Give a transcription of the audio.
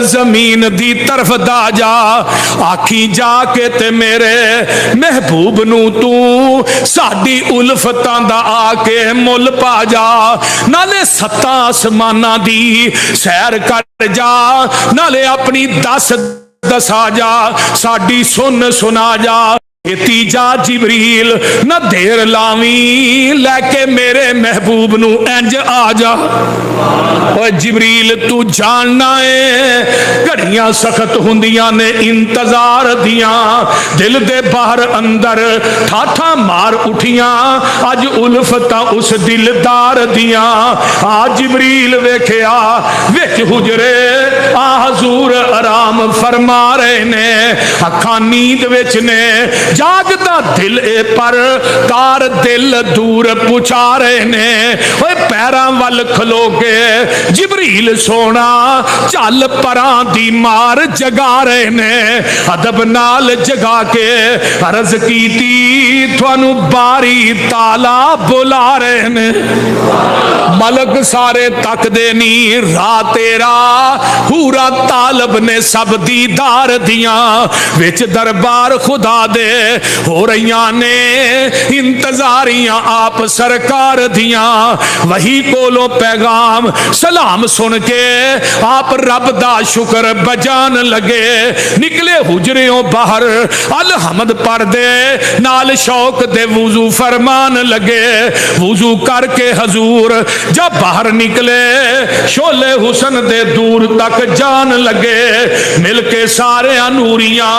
जमीन दी तरफ दा जा, आखी जाके ते मेरे महबूब नू तू साडी उल्फतां दा आके मुल पा जा। नाले सत्ता आसमानां दी सैर कर जा, नाले अपनी दस दसा जा, साडी सुन सुना जा। तीजा जिबरील न देर लावी, लैके मेरे महबूब नू इंज आ जा। और जिबरील तू जानना है घड़ियां सख्त हुंदियां ने इंतजार दियां, दिल दे बाहर अंदर ठाठा मार उठियां, अज उल्फतां उस दिलदार दियां। आ जिबरील वेख्या विच हुजरे आ हजूर आराम फरमा रहे ने, अखां नींद विच ने, जागदा दिल ए पर तार दिल दूर पुछा रहे ने। ओए पैरां वल खलो के जिबरील सोना चल परां दी मार जगा रहे ने। अदब नाल जगा के अर्ज कीती थानू बारी ताला बुला रहे ने। मलक सारे तकदे नी राह तेरा, हूरा तालब ने सब दीदार दियां, विच दरबार खुदा दे हो रही ने इंतजारियां आप सरकार दियां। वही कोलो पैगाम सलाम सुन के आप रब दा शुक्र बजान लगे। निकले हुजरियों बाहर अलहमद पढ़ दे, नाल शौक दे वुजू फरमान लगे। वुजू करके हजूर जब बाहर निकले, शोले हुसन दे दूर तक जान लगे। मिलके सारे नूरियां